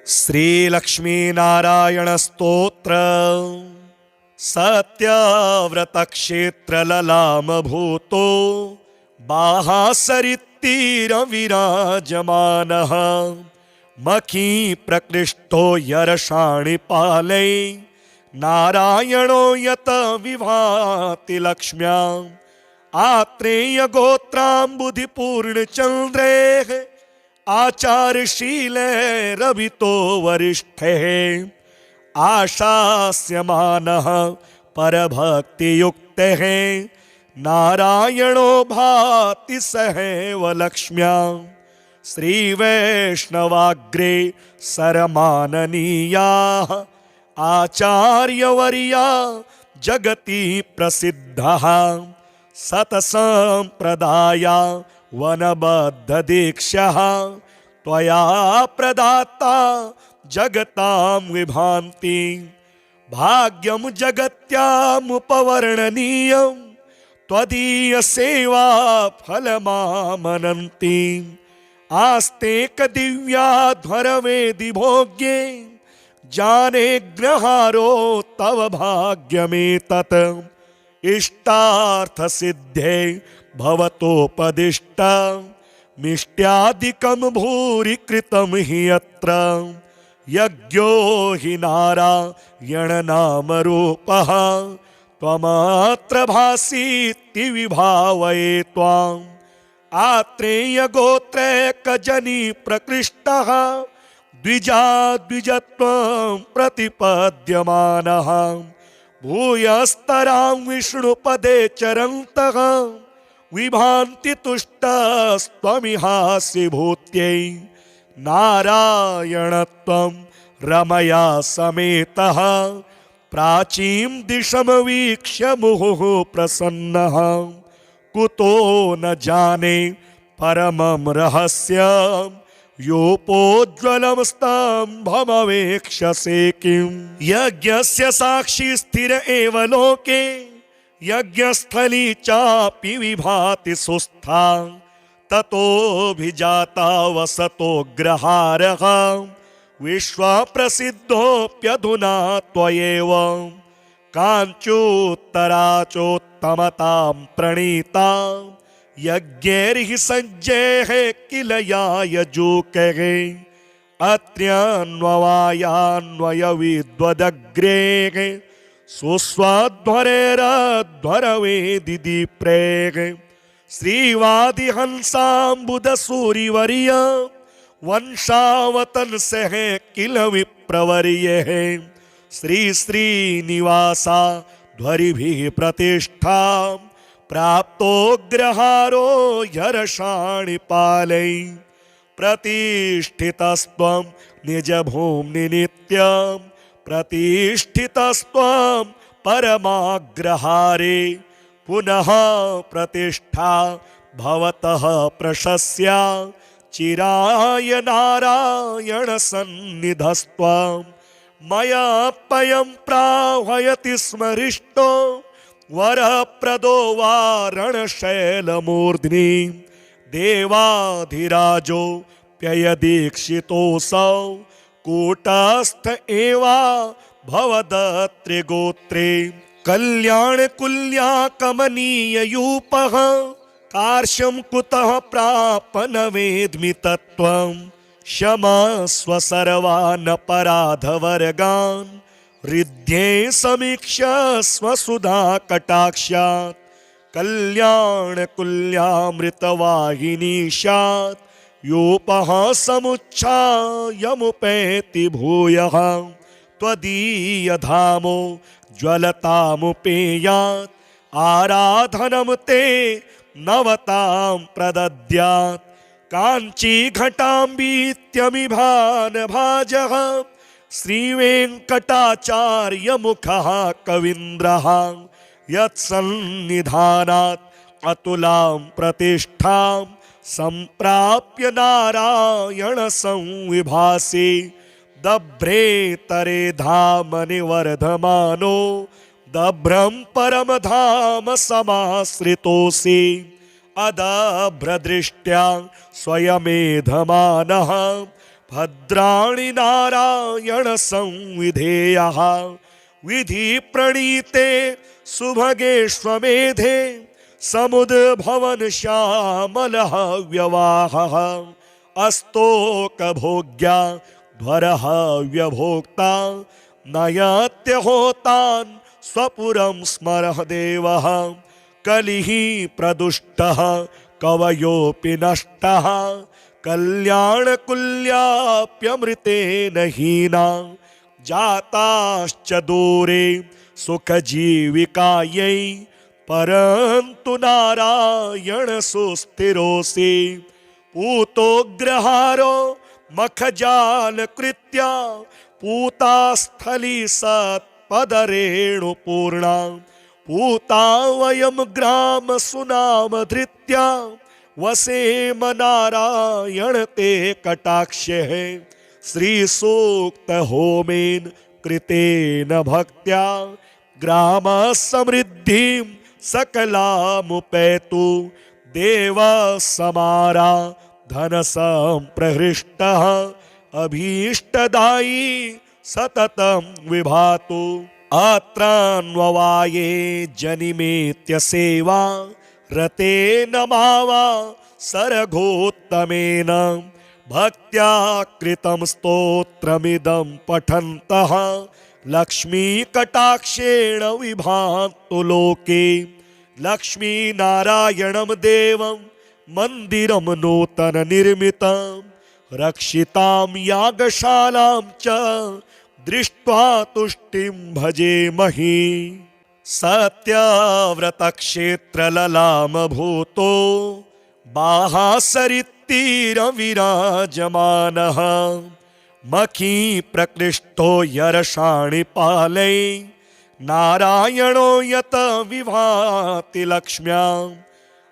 श्रीलक्ष्मीनारायणस्तोत्र सत्यव्रतक्षेत्रललामभूतो बाहासरित्तीरविराजमानः मखी प्रकृष्टो यरषाणिपालै नारायणो यत विभाति लक्ष्म्याम् आत्रेयगोत्राम्बुधिपूर्णचन्द्रेः आचारशीले रवितो वरिष्ठे आशास्यमानः परभक्तियुक्तः नारायणो भाति सहैव लक्ष्म्याम् श्रीवैष्णवाग्रे सरमाननीयाः आचार्यवर्या जगति प्रसिद्धः सतसंप्रदाया वनबद्धदीक्षः त्वया प्रदाता जगतां विभान्ति भाग्यं जगत्यामुपवर्णनीयं त्वदीय सेवा फलमामनन्ति आस्तेक दिव्याध्वरवेदि भोग्ये जाने ग्रहारो तव भाग्यमेतत् इष्टार्थ सिद्धे भवतोपदिष्ट मिष्ट्यादिकं भूरि कृतं हि यत्र यज्ञो हि नारायणनामरूपः त्वमत्र भासीति विभावये त्वाम् आत्रेयगोत्रैकजनी प्रकृष्टः द्विजत्वं प्रतिपद्यमानः भूयस्तरां विष्णुपदे चरन्तः विभान्ति तुष्टस्त्वमिहासि भूत्यै नारायणत्वं रमया समेतः प्राचीं दिशमवीक्ष्य मुहुः प्रसन्नः कुतो न जाने परमं रहस्यं योपोज्ज्वलं स्तम्भमवेक्षसे किं यज्ञस्य साक्षी स्थिर एव लोके यज्ञस्थली चापि विभाति सुस्था ततोऽभिजाता वसतो ग्रहारः विश्वप्रसिद्धोऽप्यधुना त्वयैव काञ्चोत्तराचोत्तमतां प्रणीता यज्ञैर्हि सज्जैः किल यायजूकैः अत्र्यन्ववायान्वयविद्वदग्रेः सुस्वाध्वरैरध्वरवेदिदीप्रेः श्रीवादिहंसाम्बुदसूरिवर्य वंशावतंसः किल विप्रवर्यः श्रीश्रीनिवासा ध्वरिभिः प्रतिष्ठां प्राप्तोऽग्रहारो यरषाणिपालै प्रतिष्ठितस्त्वं निजभूम्नि नित्यं प्रतिष्ठितस्त्वं परमाग्रहारे पुनः प्रतिष्ठा भवतः प्रशस्या चिराय नारायण सन्निधस्त्वं मयाप्ययं प्राह्वयति स्मरिष्टो वरप्रदो वारणशैलमूर्ध्नि देवाधिराजो प्ययदीक्षितोऽसौ कूटस्थ एवा भवदत्रिगोत्रे कल्याणकुल्या कमनीययूपः कार्श्यं कुतः प्राप न वेद्मि तत्त्वं क्षमस्व सर्वानपराधवर्गान् हृद्ये समीक्ष्य स्वसुधा कटाक्षात् कल्याणकुल्यामृतवाहिनीशात् योपः समुच्छायमुपैति भूयः त्वदीयधामो ज्वलतामुपेयात् आराधनं ते नवतां प्रदद्यात् काञ्चीघटाम्बीत्यमिभानभाजः श्रीवेङ्कटाचार्यमुखः कवीन्द्रः यत्सन्निधानात् अतुलां प्रतिष्ठां सम्प्राप्य नारायण संविभासे दभ्रेतरे धामनि वर्धमानो दभ्रं परमधाम समाश्रितोऽसि अदभ्रदृष्ट्या स्वयमेधमानः भद्राणि नारायण संविधेयः विधि प्रणीते सुभगेष्वमेधे समुद्भवन श्यामलः व्यवाहः अस्तोक भोग्या ध्वरः व्यभोक्ता नयत्यहोतान् स्वपुरं स्मरः देवः कलिः प्रदुष्टः कवयोऽपि नष्टः कल्याणकुल्याप्यमृतेन हीना जाताश्च दूरे सुखजीविकायै परन्तु नारायण सुस्थिरोऽसि पूतोग्रहारो मखजालकृत्या पूतास्थली सत्पदरेणुपूर्णा पूता वयं ग्राम सुनाम धृत्या वसेम नारायण ते कटाक्षे श्री सूक्त होमेन कृतेन भक्त्या ग्राम समृद्धिं सकलामुपैतु देव समारा धन संप्रहृष्टः अभीष्टदायी सततं विभातु अत्रान्ववाये जनिमेत्य सेवा रतेन मावा सरघोत्तमेन भक्त्या कृतं स्तोत्रमिदं पठन्तः लक्ष्मीकटाक्षेण विभान्तु लोके लक्ष्मीनारायणं देवं मन्दिरं नूतन निर्मितं रक्षितां यागशालां च दृष्ट्वा तुष्टिं भजेमहि सत्यव्रतक्षेत्रललामभूतो बाहासरित्तीरविराजमानः मखी प्रकृष्टो यरषाणिपालै नारायणो यत विभाति लक्ष्म्याम्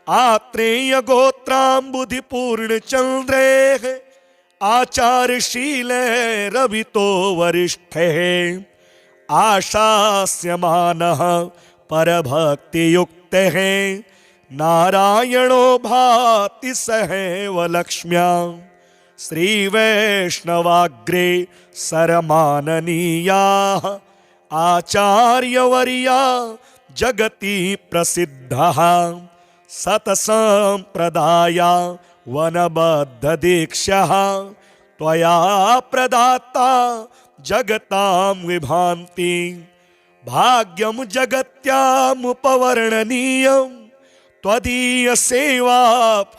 आत्रेयगोत्राम्बुधिपूर्णचन्द्रेः आचारशीलैरभितो वरिष्ठैः आशास्यमानः परभक्तियुक्तः नारायणो भाति सहैव लक्ष्म्याम् श्रीवैष्णवाग्रे सरमाननीयाः आचार्यवर्या जगति प्रसिद्धः सतसंप्रदाया वनबद्धदीक्षः त्वया प्रदाता जगतां विभान्ति भाग्यं जगत्यामुपवर्णनीयं त्वदीयसेवा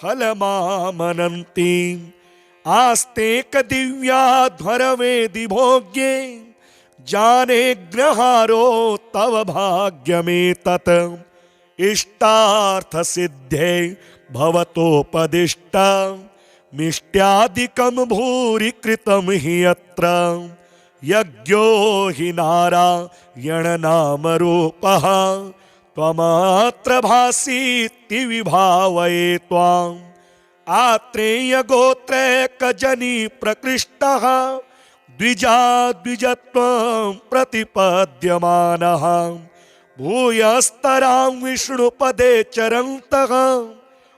फलमामनन्ति आस्तेक दिव्याध्वरवेदि भोग्ये जाने ग्रहारो तव भाग्यमेतत् इष्टार्थसिद्धे भवतोपदिष्टमिष्ट्यादिकं भूरि कृतं हि यत्र यज्ञो हि नारायणनामरूपः त्वमत्र भासीति विभावये त्वाम् आत्रेयगोत्रैकजनी प्रकृष्टः द्विजत्वं प्रतिपद्यमानः भूयस्तरां विष्णुपदे चरन्तः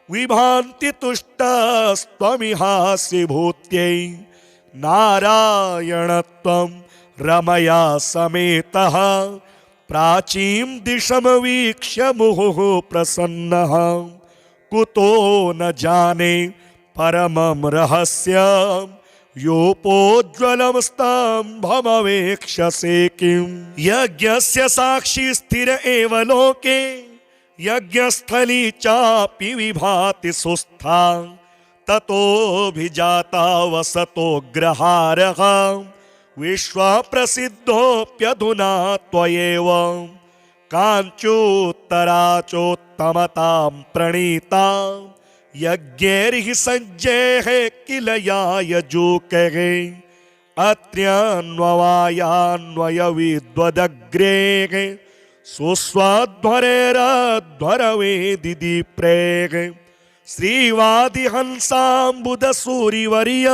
विभान्ति तुष्टस्त्वमिहासि भूत्यै नारायणत्वं रमया समेतः प्राचीं दिशमवीक्ष्य मुहुः प्रसन्नः कुतो न जाने परमं रहस्यं योपोज्ज्वलं स्तम्भमवेक्षसे किं यज्ञस्य साक्षी स्थिर एव लोके यज्ञस्थली चापि विभाति सुस्था ततोऽभिजाता वसतोऽग्रहारः विश्वप्रसिद्धोऽप्यधुना त्वयैव काञ्चोत्तराचोत्तमतां प्रणीता यज्ञैर्हि सज्जैः किल यायजूकैः अत्र्यन्ववायान्वयविद्वदग्रेः सुस्वाध्वरैरध्वरवेदिदीप्रेः श्रीवादिहंसाम्बुदसूरिवर्य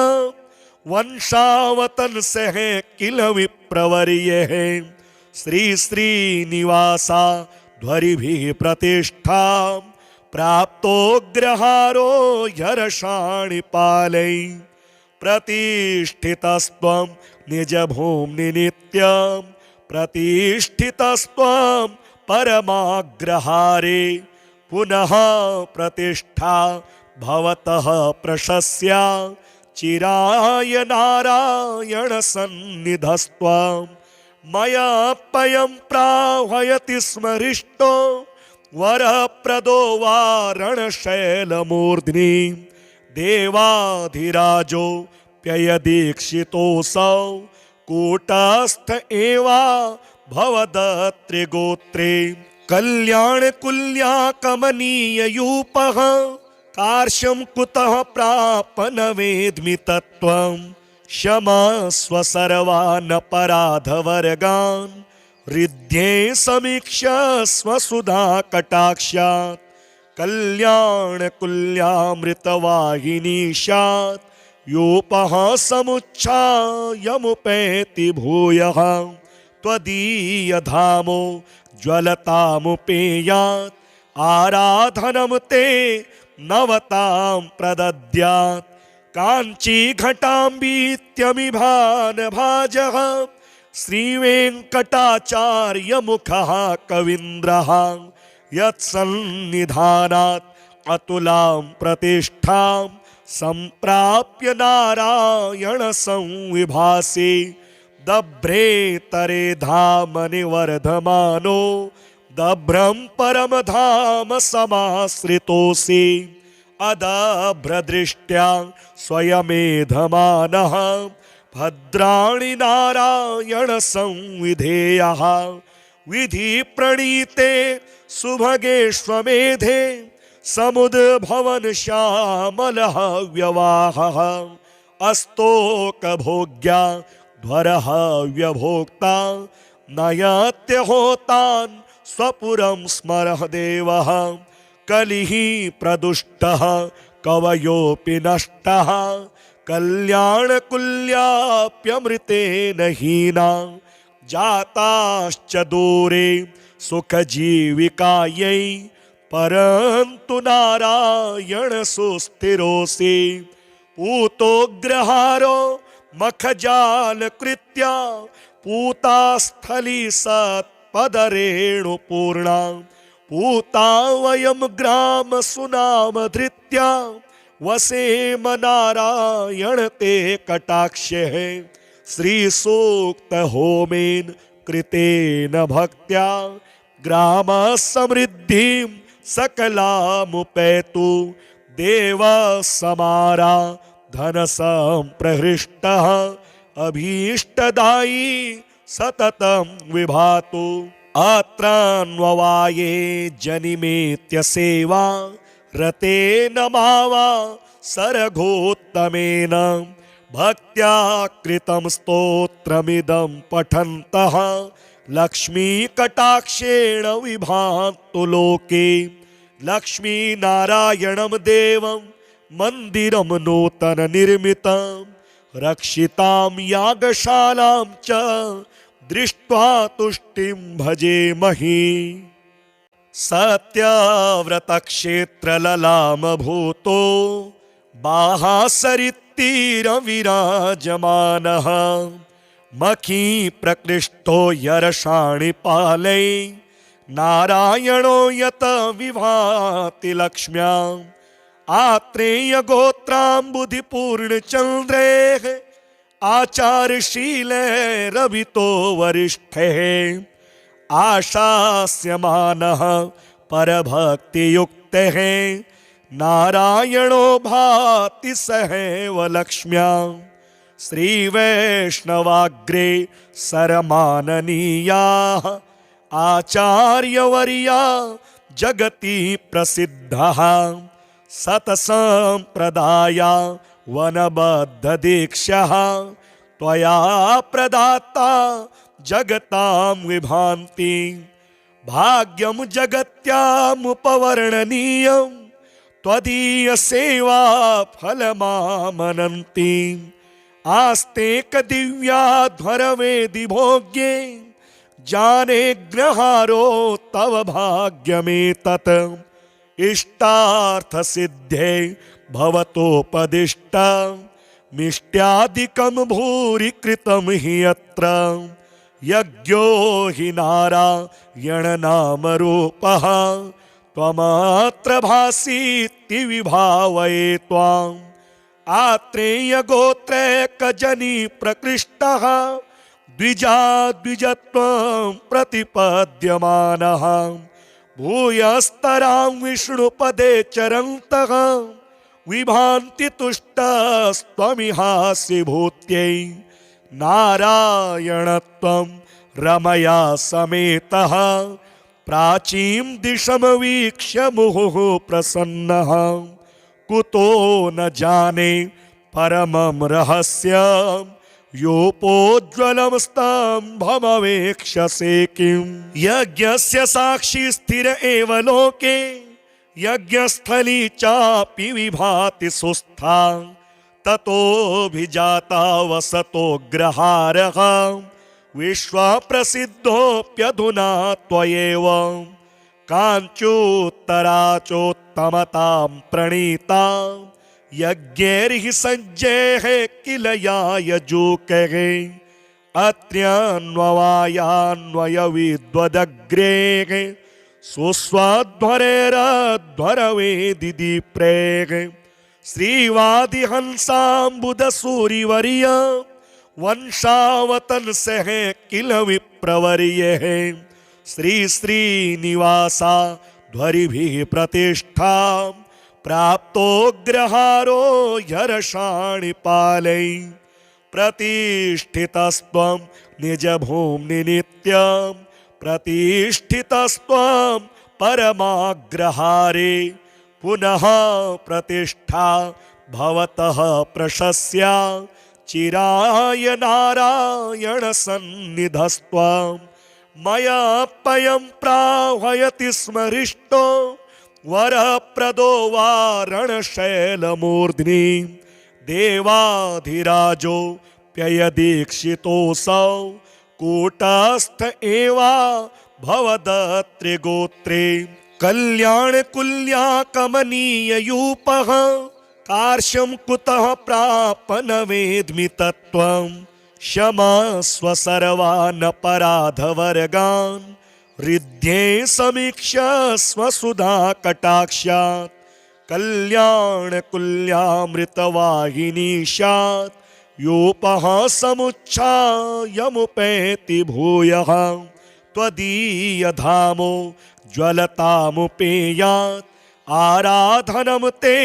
वंशावतंसः किल विप्रवर्यः श्री श्रीनिवासा ध्वरिभिः प्रतिष्ठा प्राप्तोऽग्रहारो हर्षाणिपालै प्रतिष्ठितस्त्वं निजभूम्नि नित्यं प्रतिष्ठितस्त्वं परमाग्रहारे पुनः प्रतिष्ठा भवतः प्रशस्या चिराय नारायण सन्निधस्त्वं मयाप्ययं प्राह्वयति स्मरिष्टो वरप्रदो वारणशैलमूर्ध्नि देवाधिराजो प्ययदीक्षितोऽसौ कूटस्थ एवा भवदत्रिगोत्रे कल्याणकुल्या कमनीययूपः कार्श्यं कुतः प्राप न वेद्मि तत्त्वं क्षमस्व सर्वान् अपराधवर्गान् हृद्ये समीक्ष्य स्वसुधा कटाक्षात् कल्याणकुल्यामृतवाहिनीशात् यूपः समुच्छायमुपेति भूयः त्वदीयधामो ज्वलतामुपेयात् आराधनं ते नवतां प्रदद्यात् काञ्चीघटाम्बीत्यमिभान भाजः श्रीवेङ्कटाचार्यमुखः कवीन्द्रः यत्सन्निधानात् अतुलां प्रतिष्ठां सम्प्राप्य नारायण संविभासे दभ्रेतरे धाम निवर्धमानो दभ्रं परमधाम समाश्रितोऽसि अदभ्रदृष्ट्या स्वयमेधमानः भद्राणि नारायण संविधेयः विधि प्रणीते सुभगेष्वमेधे समुद्भवन श्यामलः व्यवाहः अस्तोकभोग्या ध्वरः व्यभोक्ता नयत्यहोतान् स्वपुरं स्मरः देवः कलिः प्रदुष्टः कवयोऽपि नष्टः कल्याणकुल्याप्यमृतेन हीना जाताश्च दूरे सुखजीविकायै परन्तु नारायण सुस्थिरोऽसि पूतोग्रहारो मखजालकृत्या पूतास्थली सत्पदरेणुपूर्णा पूता वयं ग्राम सुनाम धृत्या वसेम नारायण ते कटाक्षे श्रीसूक्त होमेन कृतेन भक्त्या ग्राम समृद्धिं सकलामुपैतु देव समारा धन संप्रहृष्टः अभीष्टदायी सततं विभातु अत्रान्ववाये जनिमेत्य सेवा रतेन मावा सरघोत्तमेन भक्त्या कृतं स्तोत्रमिदं पठन्तः लक्ष्मीकटाक्षेण विभान्तु लोके लक्ष्मीनारायणं देवं मन्दिरं नूतन निर्मितं रक्षितां यागशालां च दृष्ट्वा तुष्टिं भजेमहि सत्यव्रतक्षेत्रललामभूतो बाहासरित्तीरविराजमानः मखी प्रकृष्टो यरषाणि पालै नारायणो यत विभाति लक्ष्म्याम् आत्रेय गोत्राम्बुधिपूर्णचन्द्रेः आचारशीले रवितो वरिष्ठे आशास्यमानः परभक्तियुक्तः नारायणो भाति सहैव लक्ष्म्याम् श्रीवैष्णवाग्रे सरमाननीयाः आचार्यवर्या जगति प्रसिद्धः सतसंप्रदाया वनबद्धदीक्षः त्वया प्रदाता जगतां विभान्ति भाग्यं जगत्यामुपवर्णनीयं त्वदीय सेवा फलमामनन्ति आस्ते कदिव्याध्वरवेदि भोग्ये जाने ग्रहारो तव भाग्यमेतत् इष्टार्थ सिद्धे भवतोपदिष्ट मिष्ट्यादिकं भूरि कृतं हि यत्र यज्ञो हि नारायणनामरूपः त्वमत्र भासीति विभावये त्वाम् आत्रेयगोत्रैकजनी प्रकृष्टः द्विजत्वं प्रतिपद्यमानः भूयस्तरां विष्णुपदे चरन्तः विभान्ति तुष्टस्त्वमिहासि भूत्यै नारायणत्वं रमया समेतः प्राचीं दिशमवीक्ष्य मुहुः प्रसन्नः कुतो न जाने परमं रहस्यं योपोज्ज्वलं स्तम्भमवेक्षसे किं यज्ञस्य साक्षी स्थिर एव लोके यज्ञस्थली चापि विभाति सुस्था ततोऽभिजाता वसतोऽग्रहारः विश्वप्रसिद्धोऽप्यधुना त्वयैव काञ्चोत्तराचोत्तमतां प्रणीता यज्ञैर्हि सज्जैः किल या यजूकैः अत्र्यन्ववायान्वयविद्वदग्रेः सुस्वाध्वरैरध्वरवेदिदीप्रेः श्रीवादिहंसाम्बुदसूरिवर्य वंशावतंसः किल विप्रवर्यः श्री श्रीनिवासा ध्वरिभिः प्रतिष्ठा प्राप्तोऽग्रहारो ह्यर्षाणिपालै प्रतिष्ठितस्त्वं निजभूम्नि नित्यं प्रतिष्ठितस्त्वं परमाग्रहारे पुनः प्रतिष्ठा भवतः प्रशस्या चिराय नारायण सन्निधस्त्वं मयाप्ययं प्राह्वयति स्मरिष्टो वरप्रदो वारणशैलमूर्ध्नि देवाधिराजो प्ययदीक्षितोऽसौ कूटस्थ एवा भवदत्रिगोत्रे कल्याणकुल्या कमनीययूपः कार्श्यं कुतः प्राप न वेद्मि तत्त्वं क्षमस्व सर्वान् अपराधवर्गान् हृद्ये समीक्ष्य स्वसुधा कटाक्षात् कल्याणकुल्यामृतवाहिनी स्यात् योपः समुच्छायमुपैति भूयः त्वदीयधामो ज्वलतामुपेयात् आराधनं ते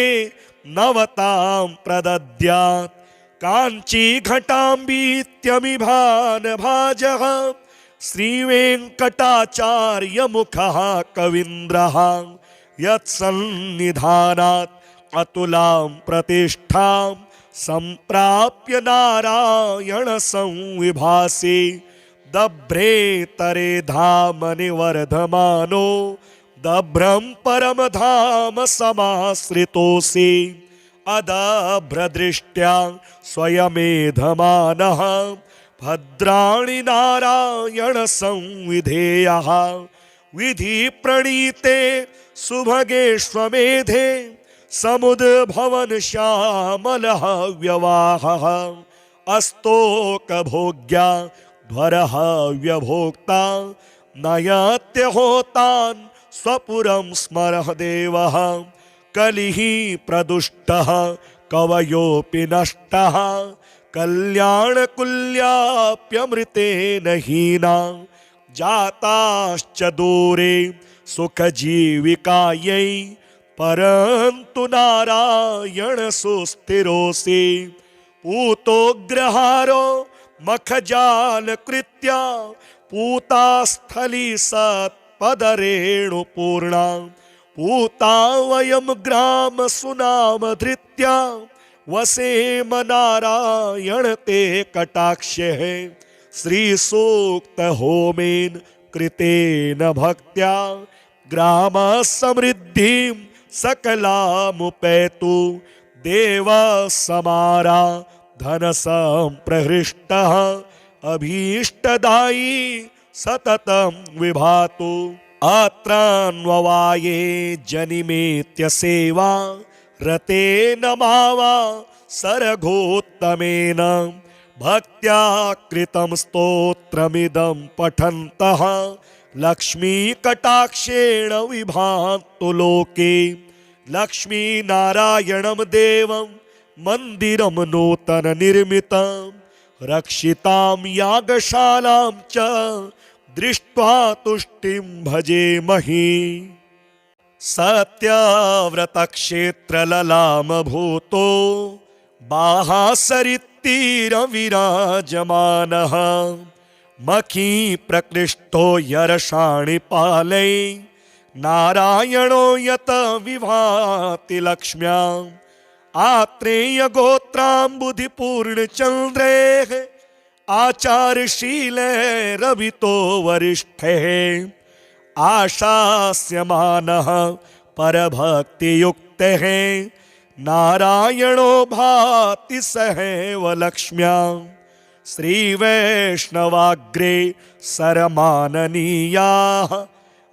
नवतां प्रदद्यात् काञ्चीघटाम्बीत्यमिभान भाजः श्रीवेङ्कटाचार्यमुखः कवीन्द्रः यत्सन्निधानात् अतुलां प्रतिष्ठां सम्प्राप्य नारायण संविभासे दभ्रेतरे धाम निवर्धमानो दभ्रं परमधाम समाश्रितोऽसि अदभ्रदृष्ट्या स्वयमेधमानः भद्राणि नारायण संविधेयः विधि प्रणीते सुभगेष्वमेधे समुद्भवन श्यामलः व्यवाहः अस्तोकभोग्या ध्वरः व्यभोक्ता नयत्यहोतान् स्वपुरं स्मरः देवः कलिः प्रदुष्टः कवयोऽपि नष्टः कल्याणकुल्याप्यमृतेन हीना जाताश्च दूरे सुखजीविकायै परन्तु नारायण सुस्थिरोऽसि पूतोऽग्रहारो मखजालकृत्या पूतास्थली सत्पदरेणुपूर्णा पूता वयं ग्राम सुनामधृत्या वसेम नारायण ते कटाक्षः श्रीसूक्त होमेन कृतेन भक्त्या ग्राम समृद्धिं सकलामुपैतु देव समारा धन संप्रहृष्टः अभीष्टदायी सततं विभातु अत्रान्ववाये जनिमेत्य सेवा रते नमावा सर्गोत्तमेन भक्त्या कृतं स्तोत्रमिदं पठन्तः लक्ष्मीकटाक्षेण विभान्तु लोके। लक्ष्मीनारायणं देवं मन्दिरं नूतन निर्मितं रक्षितां यागशालां च दृष्ट्वा तुष्टिं भजेमहि। सत्यव्रतक्षेत्रललामभूतो बाहासरित्तीरविराजमानः मखी प्रकृष्टो यरषाणिपालै नारायणो यत विभाति लक्ष्म्याम् आत्रेयगोत्राम्बुधिपूर्णचन्द्रेः आचारशीलैरभितो वरिष्ठैः आशास्यमानः परभक्तियुक्तः नारायणो भाति सहैव लक्ष्म्याम्। श्रीवैष्णवाग्रे सरमाननीयाः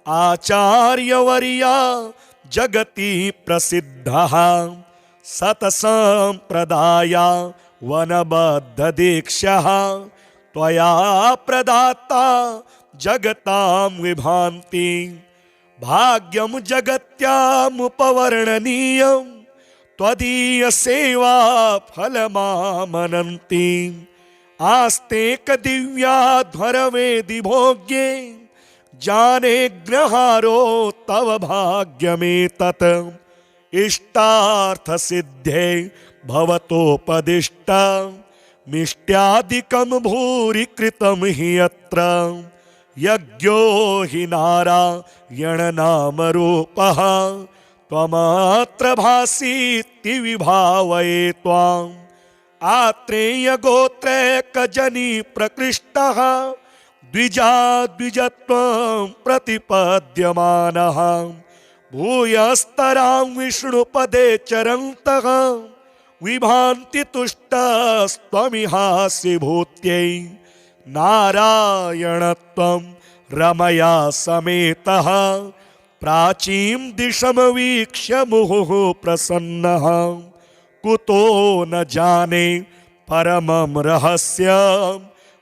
आचार्यवर्या जगति प्रसिद्धः सतसंप्रदाया वनबद्धदीक्षः त्वया प्रदाता जगतां विभान्ति। भाग्यं जगत्यामुपवर्णनीयं त्वदीय सेवा फलमामनन्ति। आस्तेक दिव्याध्वरवेदि भोग्ये जाने ग्रहारो तव भाग्यमेतत्। इष्टार्थ सिद्धे भवतोपदिष्ट मिष्ट्यादिकं भूरि कृतं हि यत्र। यज्ञो हि नारायणनामरूपः त्वमत्र भासीति विभावये त्वाम्। आत्रेयगोत्रैकजनी प्रकृष्टः द्विजत्वं प्रतिपद्यमानः भूयस्तरां विष्णुपदे चरन्तः विभान्ति तुष्टस्त्वमिहासि भूत्यै। नारायणत्वं रमया समेतः प्राचीं दिशमवीक्ष्य मुहुः प्रसन्नः कुतो न जाने परमं रहस्यं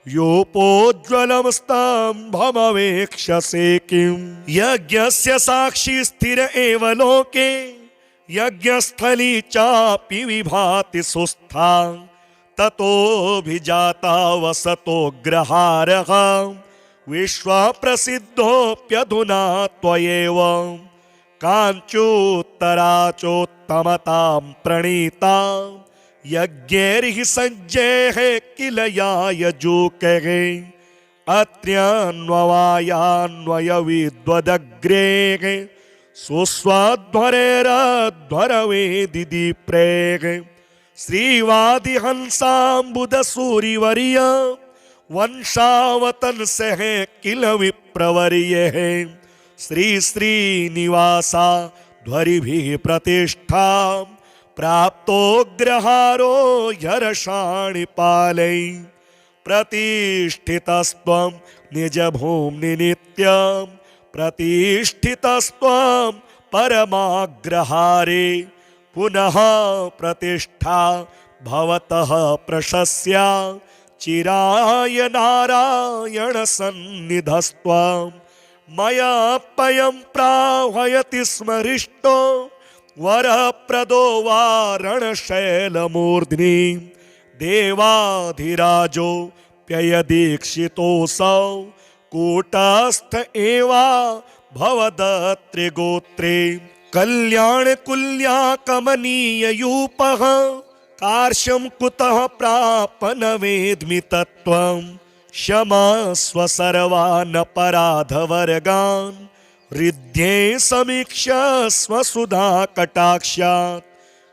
योपोज्ज्वलं स्तम्भमवेक्षसे किं। यज्ञस्य साक्षी स्थिर एव लोके यज्ञस्थली चापि विभाति सुस्था। ततोऽभिजाता वसतोऽग्रहारः विश्वप्रसिद्धोऽप्यधुना त्वयैव। काञ्चोत्तरा चोत्तमतां प्रणीता यज्ञैर्हि सज्जैः किल यायजूकैः। अत्र्यन्ववायान्वयविद्वदग्रेः सुस्वाध्वरैरध्वरवेदिदीप्रेः। श्रीवादिहंसाम्बुदसूरिवर्य वंशावतंसः किल विप्रवर्यः। श्री श्रीनिवासा ध्वरिभिः प्रतिष्ठा प्राप्तोऽग्रहारो ह्यर्षाणिपालै। प्रतिष्ठितस्त्वं निजभूम्नि नित्यं प्रतिष्ठितस्त्वं परमाग्रहारे। पुनः प्रतिष्ठा भवतः प्रशस्या चिराय नारायण सन्निधस्त्वं। मयाप्ययं प्राह्वयति स्मरिष्टो वरप्रदो वारणशैलमूर्ध्नि। देवाधिराजो प्ययदीक्षितोऽसौ कूटस्थ एवा भवदत्रिगोत्रे। कल्याणकुल्याकमनीययूपः कार्श्यं कुतः प्राप न वेद्मि तत्त्वम्। क्षमस्व सर्वान् अपराधवर्गान् हृद्ये समीक्ष्य स्वसुधा कटाक्षात्।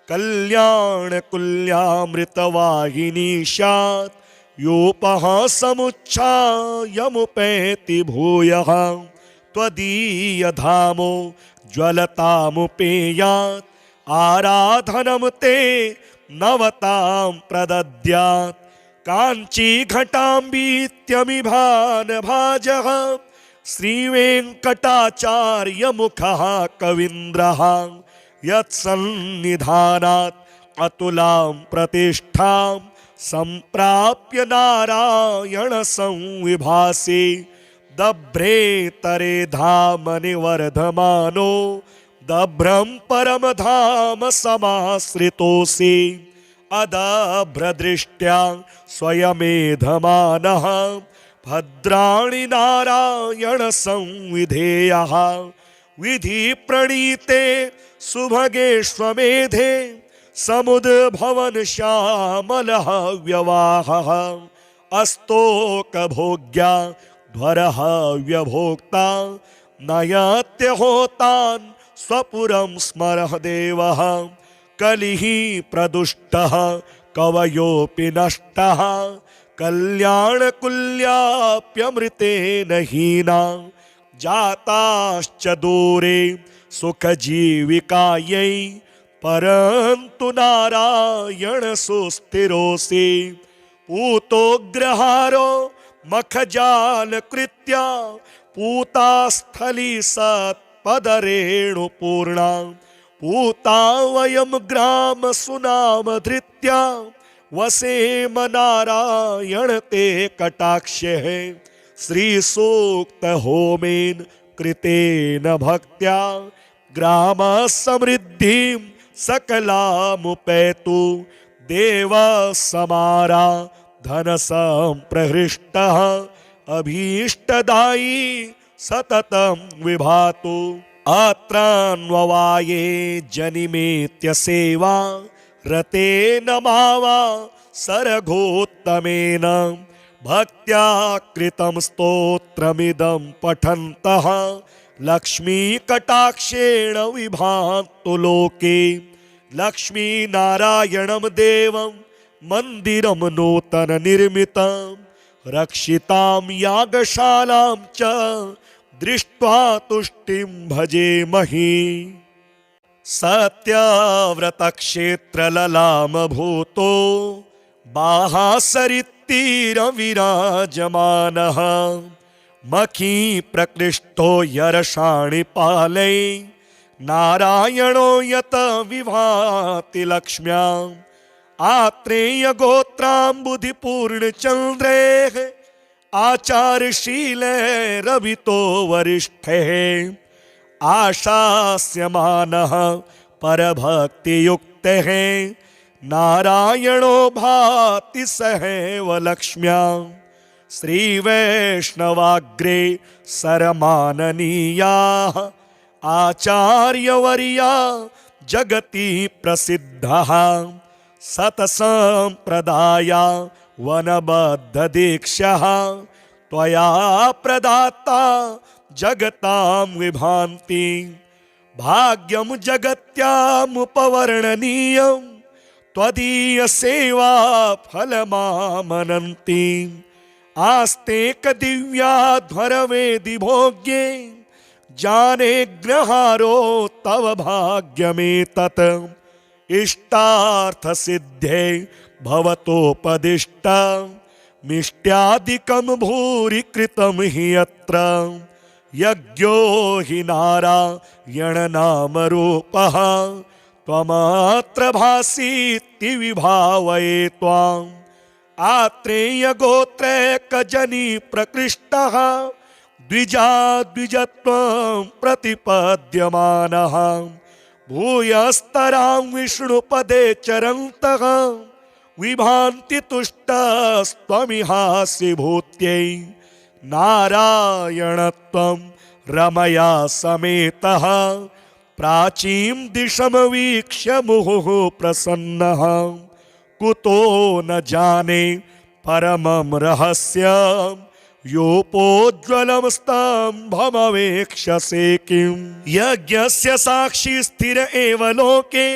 कल्याणकुल्यामृतवाहिनीशात् योपः समुच्छायमुपैति भूयः। त्वदीयधामो ज्वलतामुपेयात् आराधनं ते नवतां प्रदद्यात्। काञ्चीघटाम्बीत्यमिभान भाजः श्रीवेङ्कटाचार्यमुखः कवीन्द्रः। यत्सन्निधानात् अतुलां प्रतिष्ठां सम्प्राप्य नारायण संविभासे दभ्रेतरे धामनि वर्धमानो दभ्रं परम धाम समाश्रितोऽसि अदभ्रदृष्ट्या स्वयमेधमानः भद्राणि नारायण संविधेयः विधि प्रणीते सुभगेष्वमेधे समुद्भवन श्यामलः व्यवाहः अस्तोक भोग्या ध्वरः व्यभोक्ता नयत्यहोतान् स्वपुरं स्मरः देवः कलिः प्रदुष्टः कवयोऽपि नष्टः कल्याणकुल्याप्यमृतेन हीना जाताश्च दूरे सुखजीविकायै परन्तु नारायण सुस्थिरोऽसि पूतोग्रहारो मखजालकृत्या पूतास्थली सत्पदरेणुपूर्णा पूता वयं ग्राम सुनाम धृत्या वसेम नारायण ते कटाक्षे श्री सूक्त होमेन कृतेन भक्त्या ग्राम समृद्धिं सकलामुपैतु देव समारा धन संप्रहृष्टः अभीष्टदायी सततं विभातु अत्रान्ववाये जनिमेत्य सेवा रतेन मावा सरघोत्तमेन भक्त्या कृतं स्तोत्रमिदं पठन्तः लक्ष्मीकटाक्षेण विभान्तु लोके लक्ष्मीनारायणं देवं मन्दिरं नूतन निर्मितं रक्षितां यागशालां च दृष्ट्वा तुष्टिं भजेमहि सत्यव्रतक्षेत्रललामभूतो बाहासरित्तीरविराजमानः मखी प्रकृष्टो यरषाणि पालै नारायणो यत विभाति लक्ष्म्याम् आत्रेय गोत्राम्बुधिपूर्णचन्द्रेः आचारशीले रवितो वरिष्ठे आशास्यमानः परभक्तियुक्तः नारायणो भाति सहैव लक्ष्म्यां श्रीवैष्णवाग्रे सरमाननीयाः आचार्यवर्या जगति प्रसिद्धः सतसंप्रदाया वनबद्धदीक्षः त्वया प्रदाता जगतां विभान्ति भाग्यं जगत्यामुपवर्णनीयं त्वदीय सेवा फलमामनन्ति आस्तेक दिव्याध्वरवेदि भोग्ये जाने ग्रहारो तव भाग्यमेतत् इष्टार्थ सिद्धे भवतोपदिष्ट मिष्ट्यादिकं भूरि कृतं हि यत्र यज्ञो हि नारायण नाम रूपः त्वमत्र भासीति विभावये त्वाम् आत्रेय गोत्रैकजनी प्रकृष्टः द्विजत्वं प्रतिपद्यमानः भूयस्तरां विष्णुपदे चरन्तः विभान्ति तुष्टस्त्वमिहासि भूत्यै नारायणत्वं रमया समेतः प्राचीं दिशमवीक्ष्य मुहुः प्रसन्नः कुतो न जाने परमं रहस्यं योपोज्ज्वलं स्तम्भमवेक्ष्यसे किं यज्ञस्य साक्षी स्थिर एव लोके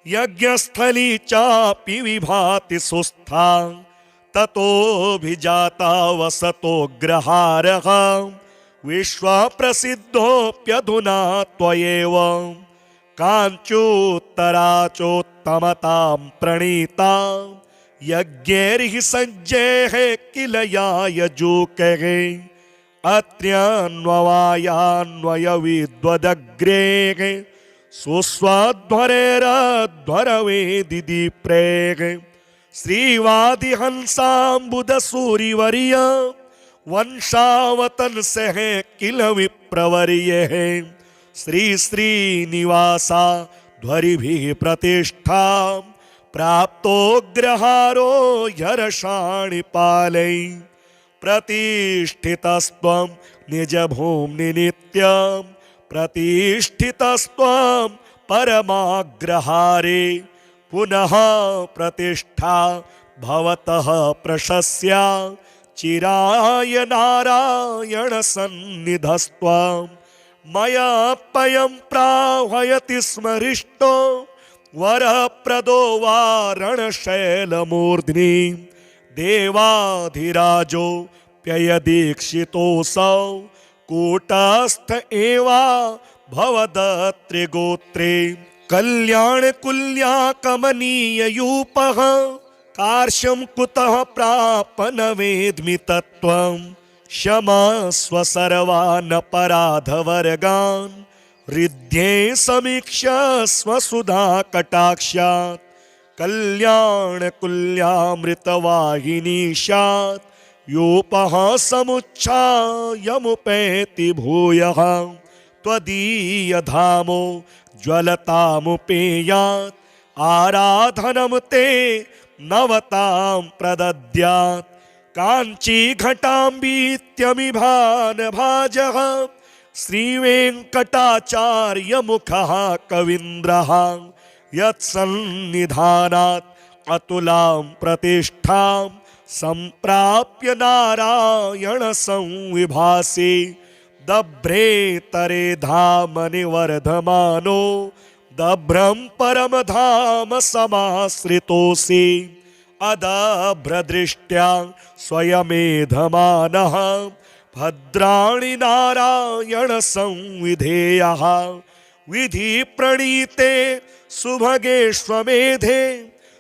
यज्ञस्थली चापि विभाति सुस्था ततोऽभिजाता वसतोऽग्रहारः विश्वप्रसिद्धोऽप्यधुना त्वयैव काञ्चोत्तराचोत्तमतां प्रणीता यज्ञैर्हि सज्जैः किल यायजूकैः अत्र्यन्ववायान्वयविद्वदग्रेः सुस्वाध्वरेरध्वरवेदिदीप्रेग श्रीवादिहंसाम्बुदसूरिवर्य वंशावतन सह किल विप्रवर्य श्री श्रीनिवासा ध्वरिभिः प्रतिष्ठा प्राप्तोग्रहारो यर्षाणिपालै प्रतिष्ठितस्त्वं निजभूम्नि नित्यं प्रतिष्ठितस्त्वं परमाग्रहारे पुनः प्रतिष्ठा भवतः प्रशस्या चिराय नारायण सन्निधस्त्वं मयाप्ययं प्राह्वयति स्मरिष्टो वरप्रदो वारणशैलमूर्ध्नि देवाधिराजो प्ययदीक्षितोऽसौ कूटस्थ एवा भवदत्रिगोत्रे कल्याणकुल्या कमनीययूपः कार्श्यं कुतः प्रापन वेद्मि तत्त्वं क्षमस्व सर्वान् अपराधवर्गान् हृद्ये समीक्ष्य स्वसुधा कटाक्षात् कल्याणकुल्यामृतवाहिनीशात् योपः समुच्छायमुपैति भूयः त्वदीयधामो ज्वलतामुपेयात् आराधनं ते नवतां प्रदद्यात् काञ्चीघटाम्बीत्यमिभान भाजः श्रीवेङ्कटाचार्यमुखः कवीन्द्रः यत्सन्निधानात् अतुलां प्रतिष्ठां सम्प्राप्य नारायण संविभासे दभ्रेतरे धामनि वर्धमानो दभ्रं परमधाम समाश्रितोऽसि अदभ्रदृष्ट्या स्वयमेधमानः भद्राणि नारायण संविधेयः विधि प्रणीते सुभगेष्वमेधे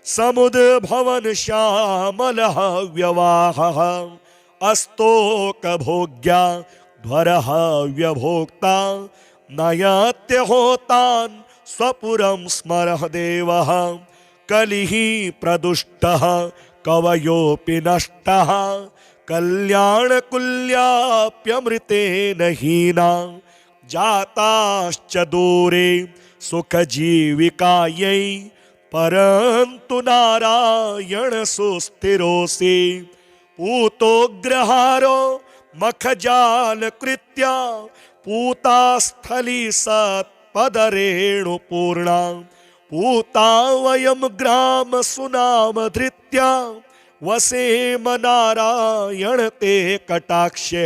समुद्भवन श्यामलः व्यवाहः अस्तोकभोग्या ध्वरः व्यभोक्ता नयत्यहोतान् स्वपुरं स्मरः देवः कलिः प्रदुष्टः कवयोऽपि नष्टः कल्याणकुल्याप्यमृतेन हीना जाताश्च दूरे सुखजीविकायै परन्तु नारायण सुस्थिरोऽसि पूतोग्रहारो मखजालकृत्या पूतास्थली सत्पदरेणुपूर्णा पूता वयं ग्राम सुनामधृत्या वसेम नारायण ते कटाक्षे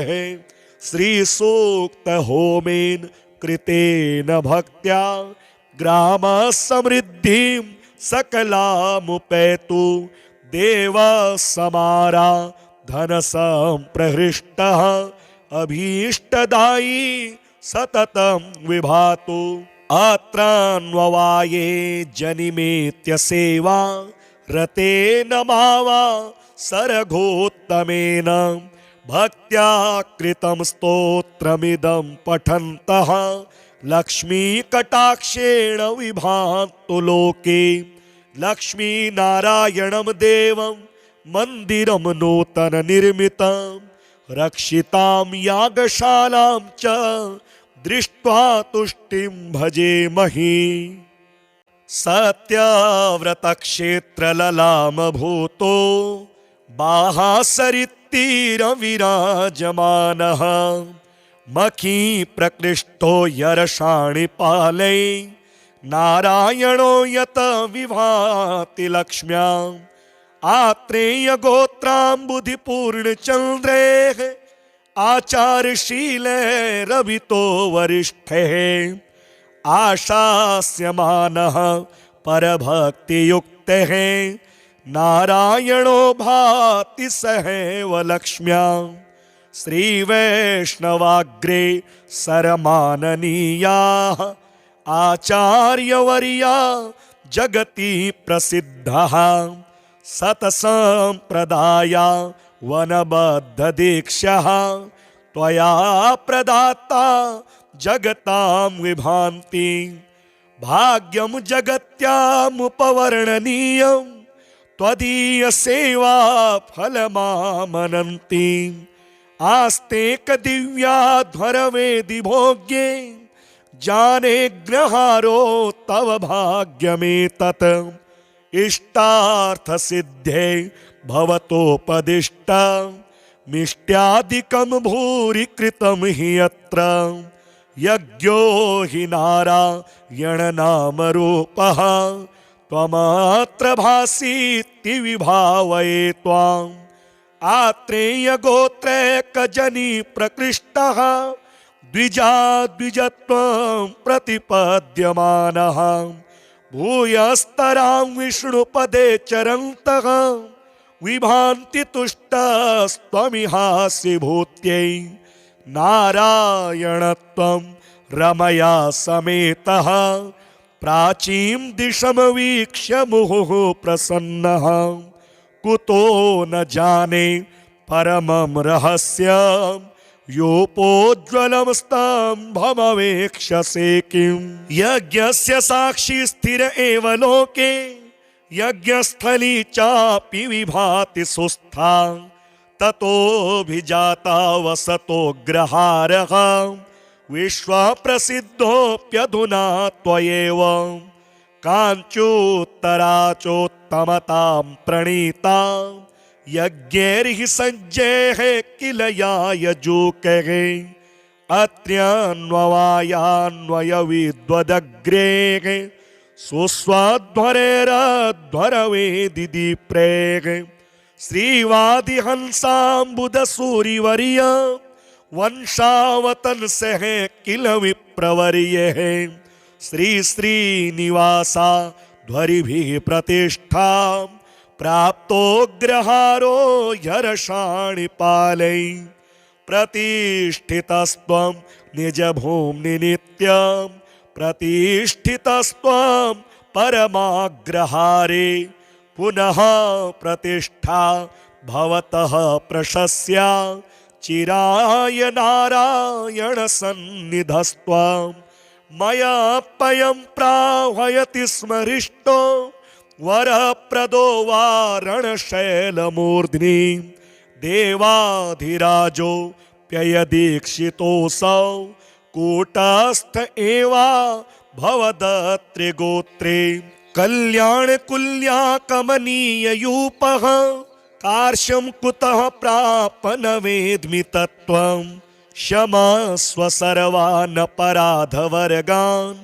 श्रीसूक्त होमेन कृतेन भक्त्या ग्राम समृद्धिं सकलामुपैतु देव समारा धन संप्रहृष्टः अभीष्टदायी सततं विभातु अत्रान्ववाये जनिमेत्य सेवा रतेन मावा सरघोत्तमेन भक्त्या कृतं स्तोत्रमिदं पठन्तः लक्ष्मीकटाक्षेण विभान्तु लोके लक्ष्मीनारायणं देवं मन्दिरं नूतन निर्मितं रक्षितां यागशालां च दृष्ट्वा तुष्टिं भजेमहि सत्यव्रतक्षेत्रललामभूतो बाहासरित्तीरविराजमानः मखी प्रकृष्टो यर्षाणिपालै नारायणो यत विभाति लक्ष्म्याम् आत्रेयगोत्राम्बुधिपूर्णचन्द्रेः आचारशीलैरभितो वरिष्ठैः आशास्यमानः परभक्तियुक्तः नारायणो भाति सहैव लक्ष्म्याम् श्रीवैष्णवाग्रे सरमाननीयाः आचार्यवर्या जगति प्रसिद्धः सतसंप्रदाया वनबद्धदीक्षः त्वया प्रदाता जगतां विभान्ति भाग्यम जगत्यामुपवर्णनीयं त्वदीय सेवा फलमामनन्ति आस्तेक दिव्याध्वर वेदि भोग्ये जाने ग्रहारो तव भाग्यमेतत् इष्टार्थ सिद्धे भवतोपदिष्ट मिष्ट्यादिकं भूरि कृतं हि यत्र यज्ञो हि नारायण नाम रूपः त्वमत्र भासीति विभावये त्वाम् आत्रेय गोत्रैकजनी प्रकृष्टः द्विजा द्विजत्वं प्रतिपद्यमानः भूयस्तरां विष्णुपदे चरन्तः विभान्ति तुष्टस्त्वमिहासि भूत्यै नारायणत्वं रमया समेतः प्राचीं दिशमवीक्ष्य मुहुः प्रसन्नः कुतो न जाने परमं रहस्यं योपोज्ज्वलं स्तम्भमवेक्षसे किं यज्ञस्य साक्षी स्थिर एव लोके यज्ञस्थली चापि विभाति सुस्था ततोऽभिजाता वसतो ग्रहारः विश्वप्रसिद्धोऽप्यधुना त्वयैव काञ्चोत्तराचोत्तमतां प्रणीता यज्ञैर्हि सज्जैः किल यायजूकैः अत्र्यन्ववायान्वयविद्वदग्रेः सुस्वाध्वरैरध्वरवेदिदीप्रेः श्रीवादिहंसाम्बुदसूरिवर्य वंशावतंसः किल विप्रवर्यः श्री श्रीनिवासा ध्वरिभिः प्रतिष्ठां प्राप्तोऽग्रहारो ह्यर्षाणिपालै प्रतिष्ठितस्त्वं निजभूम्नि नित्यं प्रतिष्ठितस्त्वं परमाग्रहारे पुनः प्रतिष्ठा भवतः प्रशस्या चिराय नारायण सन्निधस्त्वं मयाप्ययं प्राह्वयति स्मरिष्टो वरप्रदो वारणशैलमूर्ध्नि देवाधिराजो प्ययदीक्षितोऽसौ कूटस्थ एवा भवदत्रिगोत्रे कल्याणकुल्या कमनीययूपः कार्श्यं कुतः प्राप न वेद्मि तत्त्वं क्षमस्व सर्वानपराधवर्गान्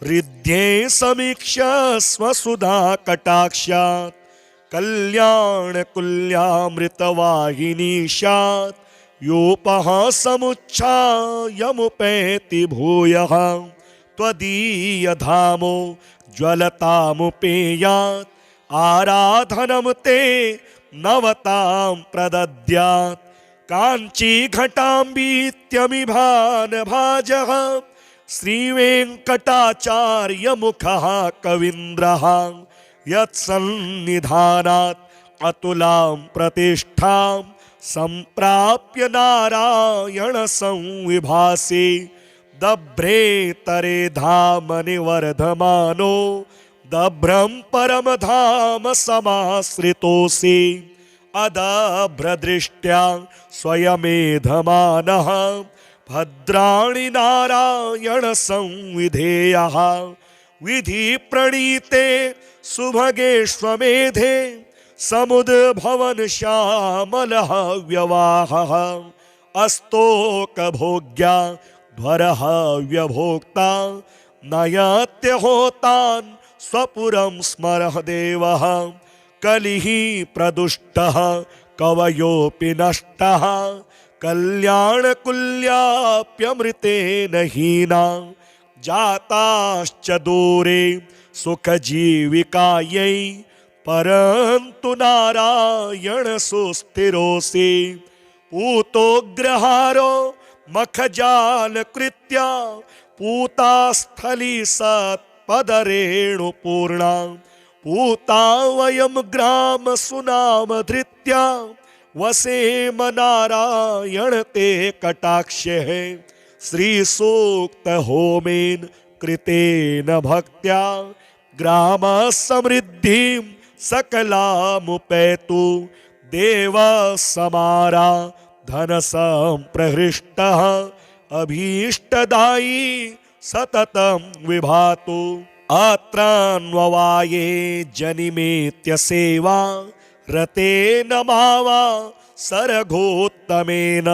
हृद्ये समीक्ष्य स्वसुधा कटाक्षात् कल्याणकुल्यामृतवाहिनीशात् योपः समुच्छायमुपैति भूयः त्वदीयधामो ज्वलतामुपेयात् आराधनं ते नवतां प्रदद्यात् काञ्चीघटाम्बीत्यमिभानभाजः श्रीवेङ्कटाचार्यमुखः कवीन्द्रः यत्सन्निधानात् अतुलां प्रतिष्ठां सम्प्राप्य नारायण संविभासे दभ्रेतरे धाम निवर्धमानो दभ्रं परमधाम समाश्रितोऽसि अदभ्रदृष्ट्या स्वयमेधमानः भद्राणि नारायण संविधेयः विधि प्रणीते सुभगेष्वमेधे समुद्भवन श्यामलः व्यवाहः अस्तोक भोग्या ध्वरः व्यभोक्ता नयत्य होतान् स्वपुरं स्मरः देवः कलिः प्रदुष्टः कवयोऽपि नष्टः कल्याणकुल्याप्यमृतेन हीना जाताश्च दूरे सुखजीविकायै परन्तु नारायण सुस्थिरोऽसि पूतोग्रहारो मखजालकृत्या पूतास्थली सत्पदरेणुपूर्णा पूता वयं ग्राम सुनाम धृत्या वसेम नारायण ते कटाक्षे श्री सूक्त होमेन कृतेन भक्त्या ग्रामसमृद्धिं सकलामुपैतु देवसमाराधनसम्प्रहृष्टः अभीष्टदायी सततं विभातु। अत्रान्ववाये जनिमेत्य सेवा रतेन मावा सरघोत्तमेन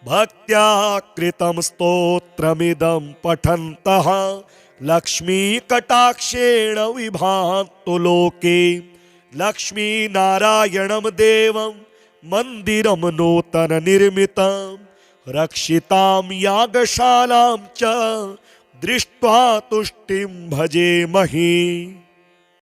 भक्त्या कृतं स्तोत्रमिदं पठन्तः लक्ष्मीकटाक्षेण विभान्तु लोके। लक्ष्मीनारायणं देवं मन्दिरं नूतन निर्मितं रक्षितां यागशालां च दृष्ट्वा तुष्टिं भजेमहि।